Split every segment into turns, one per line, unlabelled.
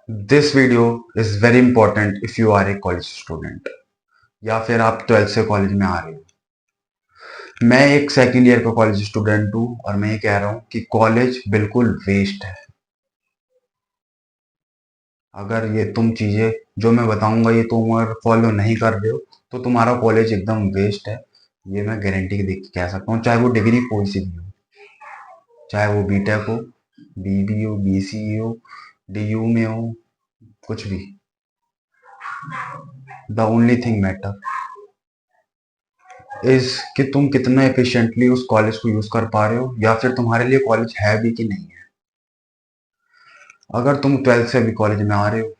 This video is very important if you are a college student या फिर आप twelfth से कॉलेज में आ रहे हो। मैं एक सेकेंड ईयर का कॉलेज स्टूडेंट हूँ और मैं ये कह रहा हूँ कि कॉलेज बिल्कुल वेस्ट है। अगर ये तुम चीजें जो मैं बताऊंगा ये तुम अगर फॉलो नहीं कर रहे हो तो तुम्हारा कॉलेज एकदम वेस्ट है। ये मैं गारंटी देख के कह सकता हूँ, चाहे वो डिग्री कोई सी भी हो, चाहे वो बीटेक हो, बीबी हो, बीसी हो, डीयू में हो, कुछ भी। The only thing matter is कि तुम कितना एफिशिएंटली उस कॉलेज को यूज कर पा रहे हो या फिर तुम्हारे लिए कॉलेज है भी कि नहीं है। अगर तुम ट्वेल्थ से अभी कॉलेज में आ रहे हो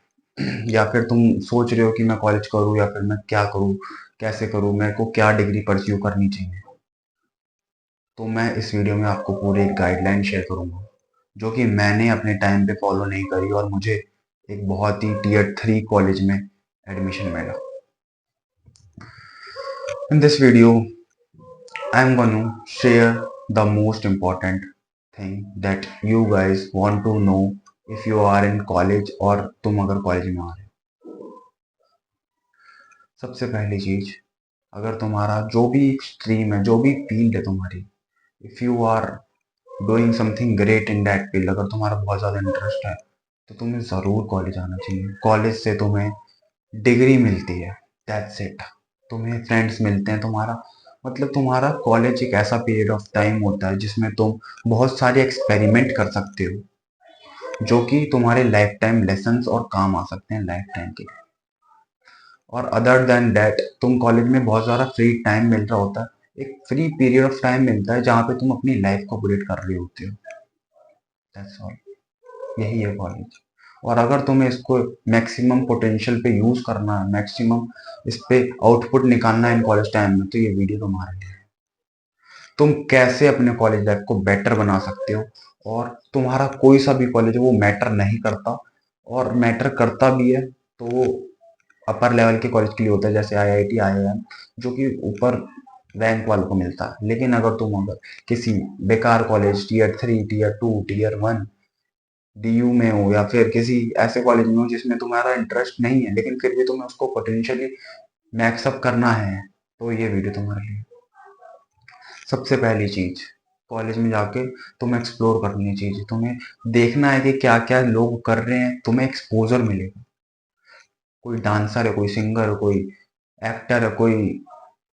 या फिर तुम सोच रहे हो कि मैं कॉलेज करूँ या फिर मैं क्या करूँ, कैसे करूँ, मेरे को क्या डिग्री परस्यू करनी चाहिए, तो मैं इस वीडियो में आपको पूरी एक गाइडलाइन शेयर करूंगा जो कि मैंने अपने टाइम पे फॉलो नहीं करी और मुझे एक बहुत ही टीयर 3 कॉलेज में एडमिशन मिला। In this video I am going to share the most important thing that you guys want to know if you are in college और तुम अगर कॉलेज में आ रहे हो। सबसे पहली चीज, अगर तुम्हारा जो भी स्ट्रीम है, जो भी फील्ड है तुम्हारी, if you are doing something great in that field, अगर तुम्हारा बहुत ज़्यादा इंटरेस्ट है तो तुम्हें ज़रूर कॉलेज आना चाहिए। कॉलेज से तुम्हें डिग्री मिलती है, दैट्स इट। तुम्हें फ्रेंड्स मिलते हैं, तुम्हारा मतलब तुम्हारा कॉलेज एक ऐसा पीरियड ऑफ टाइम होता है जिसमें तुम बहुत सारे एक्सपेरिमेंट कर सकते हो जो कि तुम्हारे लाइफ टाइम लेसन्स और काम आ सकते हैं लाइफ टाइम के। और अदर देन दैट तुम कॉलेज में बहुत ज़्यादा फ्री टाइम मिल रहा होता है, एक फ्री पीरियड ऑफ टाइम मिलता है जहाँ पे तुम अपनी लाइफ को अपडेट कर रहे होते हो। दैट्स ऑल, यही है कॉलेज। और अगर तुम्हें इसको मैक्सिमम पोटेंशियल पे यूज करना है, मैक्सिमम इस पे आउटपुट निकालना है इन कॉलेज टाइम में, तो ये वीडियो तुम्हारे लिए है। तुम कैसे अपने कॉलेज लाइफ को बेटर बना सकते हो, और तुम्हारा कोई सा भी कॉलेज वो मैटर नहीं करता, और मैटर करता भी है तो वो अपर लेवल के कॉलेज के लिए होता है, जैसे आईआईटी आईआईएम, जो कि ऊपर रैंक वालों को मिलता है। लेकिन अगर किसी बेकार college tier 3, tier 2, tier 1 DU में हो या फिर किसी ऐसे कॉलेज में हो जिसमें तुम्हारा इंटरेस्ट नहीं है लेकिन फिर भी तुम्हें उसको पोटेंशियली मैक्सअप करना है, तो ये वीडियो तुम्हारे लिए। सबसे पहली चीज, कॉलेज में जाके तुम्हें एक्सप्लोर करनी चाहिए, तुम्हें देखना है कि क्या क्या लोग कर रहे हैं, तुम्हें एक्सपोजर मिलेगा। कोई डांसर है, कोई सिंगर है, कोई एक्टर है, कोई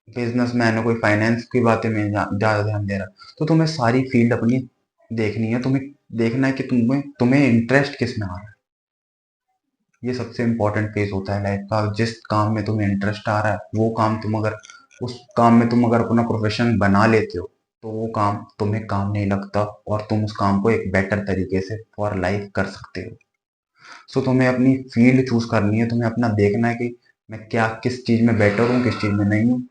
बिजनेसमैन है, कोई फाइनेंस की बातें में ज्यादा ध्यान दे रहा है, तो तुम्हें सारी फील्ड अपनी देखनी है। तुम्हें देखना है कि तुम्हें तुम्हें इंटरेस्ट किस में आ रहा है। ये सबसे इंपॉर्टेंट फेज होता है लाइफ का। जिस काम में तुम्हें इंटरेस्ट आ रहा है वो काम तुम अगर उस काम में तुम अगर अपना प्रोफेशन बना लेते हो तो वो काम तुम्हें काम नहीं लगता और तुम उस काम को एक बेटर तरीके से फॉर लाइफ कर सकते हो। सो तुम्हें अपनी फील्ड चूज करनी है, तुम्हें अपना देखना है कि मैं क्या किस चीज में बेटर हूँ, किस चीज में नहीं हूँ।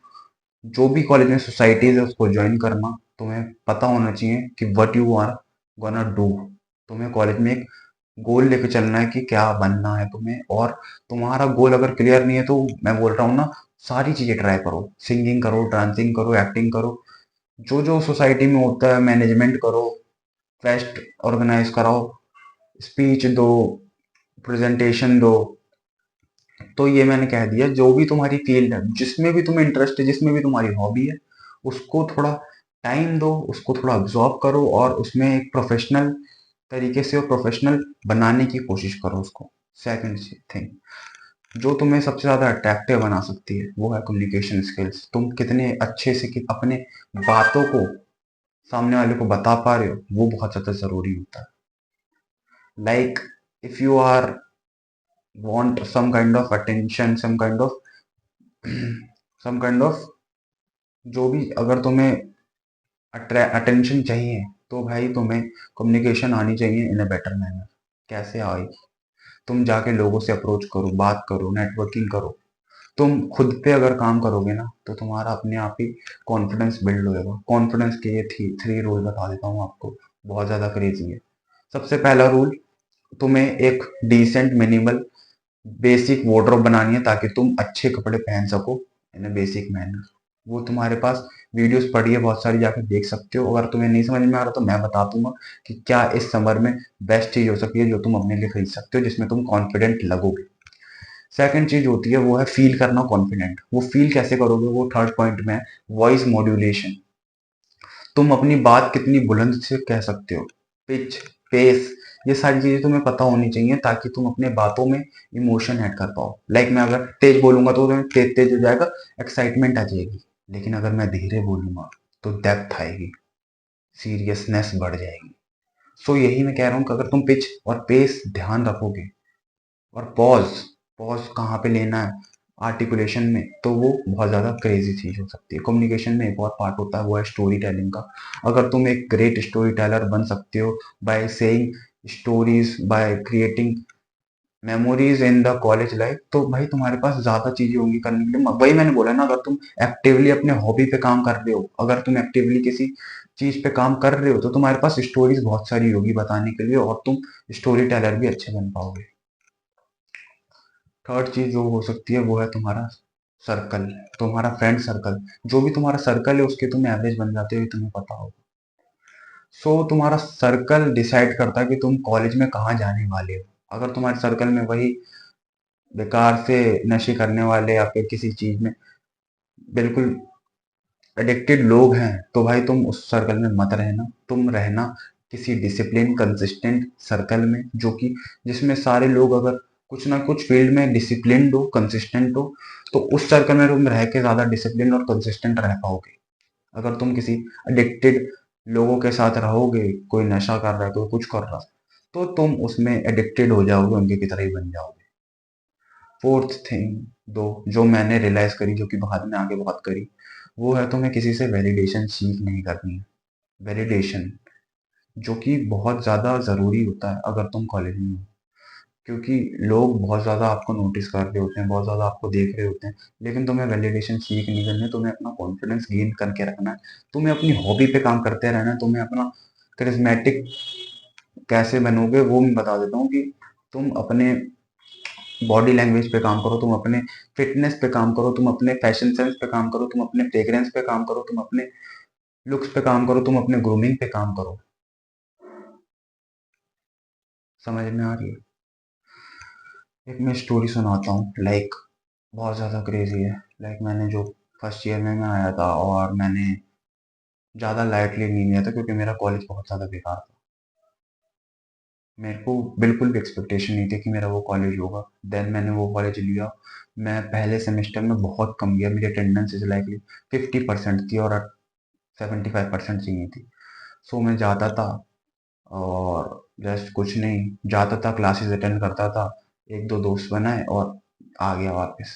जो भी कॉलेज में सोसाइटीज है उसको ज्वाइन करना, तुम्हें पता होना चाहिए कि what you are gonna do. तुम्हें कॉलेज में एक गोल लेके चलना है कि क्या बनना है तुम्हें, और तुम्हारा गोल अगर क्लियर नहीं है तो मैं बोल रहा हूँ ना, सारी चीजें ट्राई करो, सिंगिंग करो, डांसिंग करो, एक्टिंग करो, जो जो सोसाइटी में होता है, मैनेजमेंट करो, फेस्ट ऑर्गेनाइज कराओ, स्पीच दो, प्रेजेंटेशन दो। तो ये मैंने कह दिया, जो भी तुम्हारी फील्ड है, जिसमें भी तुम्हें इंटरेस्ट है, जिसमें भी तुम्हारी हॉबी है, उसको थोड़ा टाइम दो, उसको थोड़ा ऑब्जॉर्व करो और उसमें एक प्रोफेशनल तरीके से और प्रोफेशनल बनाने की कोशिश करो उसको। सेकंड थिंग जो तुम्हें सबसे ज्यादा अट्रैक्टिव बना सकती है वो है कम्युनिकेशन स्किल्स। तुम कितने अच्छे से अपने बातों को सामने वाले को बता पा रहे हो, वो बहुत ज्यादा जरूरी होता है। Like if you are want some kind of attention, some kind of जो भी, अगर तुम्हें अटेंशन चाहिए तो भाई तुम्हें कम्युनिकेशन आनी चाहिए इन अ बेटर मैनर। कैसे आएगी? तुम जाके लोगों से अप्रोच करो, बात करो, नेटवर्किंग करो। तुम खुद पे अगर काम करोगे ना तो तुम्हारा अपने आप ही कॉन्फिडेंस बिल्ड होएगा। कॉन्फिडेंस के ये 3 रूल बता देता हूँ आपको, बहुत ज्यादा क्रेजी है। सबसे पहला रूल, तुम्हें एक डिसेंट मिनिमल बेसिक वार्डरोब बनानी है ताकि तुम अच्छे कपड़े पहन सको इन अ बेसिक मैनर। वो तुम्हारे पास वीडियोस पड़ी है बहुत सारी, जाकर देख सकते हो। अगर तुम्हें नहीं समझ में आ रहा तो मैं बता दूंगा कि क्या इस समर में बेस्ट चीज हो सकती है जो तुम अपने लिए खरीद सकते हो, जिसमें तुम कॉन्फिडेंट लगोगे। सेकंड चीज होती है वो है फील करना कॉन्फिडेंट। वो फील कैसे करोगे, वो थर्ड पॉइंट में है, वॉइस मॉड्यूलेशन। तुम अपनी बात कितनी बुलंद से कह सकते हो, पिच, पेस, ये सारी चीजें तुम्हें पता होनी चाहिए ताकि तुम अपने बातों में इमोशन ऐड कर पाओ। लाइक मैं अगर तेज बोलूंगा तो तुम्हें तेज तेज हो जाएगा, एक्साइटमेंट आ जाएगी। लेकिन अगर मैं धीरे बोलूंगा तो डेप्थ आएगी, सीरियसनेस बढ़ जाएगी। सो यही मैं कह रहा हूँ कि अगर तुम पिच और पेस ध्यान रखोगे, और पॉज, पॉज कहाँ पे लेना है आर्टिकुलेशन में, तो वो बहुत ज़्यादा क्रेजी चीज़ हो सकती है। कम्युनिकेशन में एक और पार्ट होता है वो है स्टोरी टेलिंग का। अगर तुम एक ग्रेट स्टोरी टेलर बन सकते हो by saying stories, by creating memories in the college life, तो भाई तुम्हारे पास ज़्यादा चीज़ें होंगी करने के लिए। वही मैंने बोला ना, अगर तुम एक्टिवली अपने हॉबी पे काम कर रहे हो, अगर तुम एक्टिवली किसी चीज़ पे काम कर रहे हो, तो तुम्हारे पास स्टोरीज बहुत सारी होगी बताने के लिए, और तुम स्टोरी टेलर भी अच्छे बन पाओगे। थर्ड चीज जो हो सकती है वो है तुम्हारा सर्कल, तुम्हारा फ्रेंड सर्कल। जो भी तुम्हारा सर्कल है उसके तुम एवरेज बन जाते हो, ये तुम्हें पता होगा। सो तुम्हारा सर्कल डिसाइड करता है कि तुम कॉलेज में कहाँ जाने वाले हो। अगर तुम्हारे सर्कल में वही बेकार से नशे करने वाले या फिर किसी चीज में बिल्कुल एडिक्टेड लोग हैं, तो भाई तुम उस सर्कल में मत रहना। तुम रहना किसी डिसिप्लिन कंसिस्टेंट सर्कल में, जो कि जिसमें सारे लोग अगर कुछ ना कुछ फील्ड में डिसिप्लिन्ड हो, कंसिस्टेंट हो, तो उस सर्कल में तुम रह के ज्यादा डिसिप्लिन और कंसिस्टेंट रह पाओगे। अगर तुम किसी एडिक्टेड लोगों के साथ रहोगे, कोई नशा कर रहा है, कोई कुछ कर रहा है, तो तुम उसमें एडिक्टेड हो जाओगे, उनके की तरह ही बन जाओगे। फोर्थ थिंग दो जो मैंने रियलाइज करी, जो कि बाद में आगे बहुत करी, वो है तुम्हें किसी से वैलिडेशन सीख नहीं करनी है। वैलिडेशन जो कि बहुत ज़्यादा ज़रूरी होता है अगर तुम कॉलेज में हो, क्योंकि लोग बहुत ज़्यादा आपको नोटिस कर रहे होते हैं, बहुत ज़्यादा आपको देख रहे होते हैं। लेकिन तुम्हें वैलिडेशन सीख नहीं करनी है, तुम्हें अपना कॉन्फिडेंस गेन करके रखना है। तुम्हें अपनी हॉबी पे काम करते रहना है। तुम्हें अपना करिज्मेटिक कैसे बनोगे वो मैं बता देता हूँ कि तुम अपने बॉडी लैंग्वेज पे काम करो, तुम अपने फिटनेस पे काम करो, तुम अपने फैशन सेंस पे काम करो, तुम अपने फ्रेग्रेंस पे काम करो, तुम अपने लुक्स पे काम करो, तुम अपने ग्रूमिंग पे काम करो। समझ में आ रही है? एक मैं स्टोरी सुनाता हूँ, लाइक बहुत ज़्यादा क्रेजी है। लाइक मैंने जो फर्स्ट ईयर में मैं आया था, और मैंने ज़्यादा लाइटली नहीं लिया था क्योंकि मेरा कॉलेज बहुत ज़्यादा बेकार था। मेरे को बिल्कुल भी एक्सपेक्टेशन नहीं थी कि मेरा वो कॉलेज होगा। देन मैंने वो कॉलेज लिया। मैं पहले सेमेस्टर में बहुत कम गया, मेरी अटेंडेंस इज लाइकली 50% थी और 75% चाहिए थी। सो मैं जाता था, और जस्ट कुछ नहीं, जाता था, क्लासेस अटेंड करता था, एक दो दोस्त बनाए और आ गया वापस।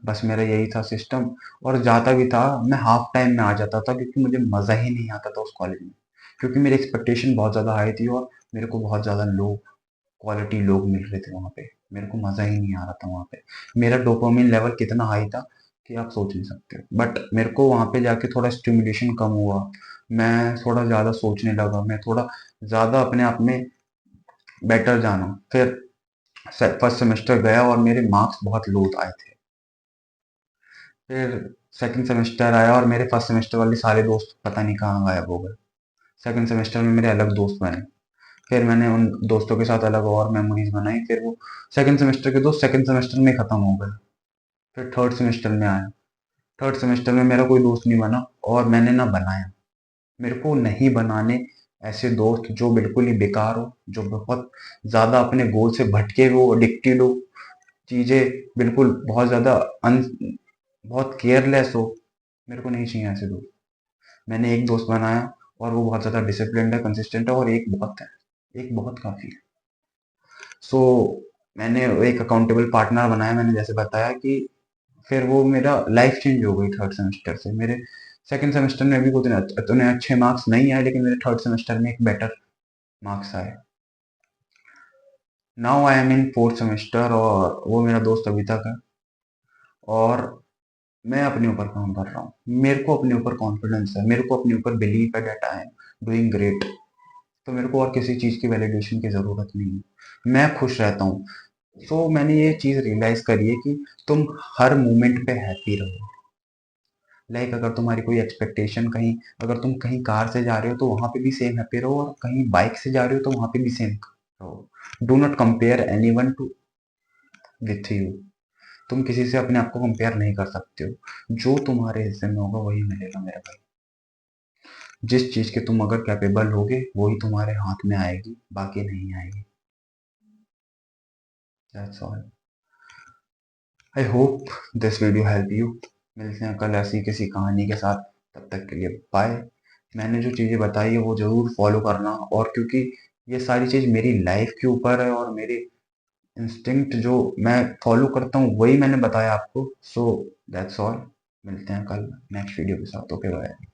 बस मेरा यही था सिस्टम। और जाता भी था, मैं हाफ टाइम में आ जाता था क्योंकि मुझे मज़ा ही नहीं आता था उस कॉलेज में, क्योंकि मेरी एक्सपेक्टेशन बहुत ज़्यादा हाई थी और मेरे को बहुत ज़्यादा लो क्वालिटी लोग मिल रहे थे वहाँ पे। मेरे को मज़ा ही नहीं आ रहा था वहाँ पे। मेरा डोपामिन लेवल कितना हाई था कि आप सोच नहीं सकते हो। बट मेरे को वहाँ पे जाके थोड़ा स्टिमुलेशन कम हुआ, मैं थोड़ा ज़्यादा सोचने लगा, मैं थोड़ा ज़्यादा अपने आप में बेटर जाना। फिर फर्स्ट सेमेस्टर गया और मेरे मार्क्स बहुत लो आए थे। फिर सेकंड सेमेस्टर आया और मेरे फर्स्ट सेमेस्टर वाले सारे दोस्त पता नहीं कहाँ गायब हो गए। सेकंड सेमेस्टर में मेरे अलग दोस्त बने। फिर मैंने उन दोस्तों के साथ अलग और मेमोरीज बनाई। फिर वो सेकंड सेमेस्टर के दोस्त सेकंड सेमेस्टर में खत्म हो गए। फिर थर्ड सेमेस्टर में आया। थर्ड सेमेस्टर में मेरा कोई दोस्त नहीं बना, और मैंने ना बनाया। मेरे को नहीं बनाने ऐसे दोस्त जो बिल्कुल ही बेकार हो, जो बहुत ज़्यादा अपने गोल से भटके हो, एडिक्टेड हो, चीज़ें बिल्कुल बहुत ज़्यादा बहुत केयरलेस हो। मेरे को नहीं चाहिए ऐसे दोस्त। मैंने एक दोस्त बनाया, और वो बहुत ज़्यादा डिसिप्लिन्ड है, कंसिस्टेंट है, और एक बहुत है, एक बहुत काफ़ी है। सो मैंने एक अकाउंटेबल पार्टनर बनाया, मैंने जैसे बताया कि फिर वो मेरा लाइफ चेंज हो गई थर्ड सेमेस्टर से। मेरे सेकंड सेमेस्टर में भी उतने अच्छे मार्क्स नहीं आए, लेकिन मेरे थर्ड सेमेस्टर में एक बेटर मार्क्स आए। Now I am in fourth semester, और वो मेरा दोस्त अभी तक है, और मैं अपने ऊपर काम कर रहा हूँ। मेरे को अपने ऊपर कॉन्फिडेंस है, मेरे को अपने ऊपर बिलीव है that I am doing great. तो मेरे को और किसी चीज़ की वैलिडेशन की ज़रूरत नहीं है, मैं खुश रहता हूँ। सो मैंने ये चीज़ रियलाइज़ करी है कि तुम हर मोमेंट पे हैप्पी रहो। लाइक अगर तुम्हारी कोई एक्सपेक्टेशन कहीं, अगर तुम कहीं कार से जा रहे हो तो वहां पे भी सेम हैप्पी रहो, और कहीं बाइक से जा रहे हो तो वहां पे भी सेम रहो। Do not compare any one two with you. तुम किसी से अपने आप को कंपेयर नहीं कर सकते हो। जो तुम्हारे हिस्से में होगा वही मिलेगा मेरे भाई। जिस चीज के तुम अगर कैपेबल होगे वही तुम्हारे हाथ में आएगी, बाकी नहीं आएगी। That's all. I hope this video help you. मिलते हैं कल ऐसी किसी कहानी के साथ। तब तक के लिए बाय। मैंने जो चीज़ें बताई है वो ज़रूर फॉलो करना, और क्योंकि ये सारी चीज़ मेरी लाइफ के ऊपर है और मेरी इंस्टिंक्ट जो मैं फॉलो करता हूँ वही मैंने बताया आपको। So that's all. मिलते हैं कल नेक्स्ट वीडियो के साथ। Okay bye.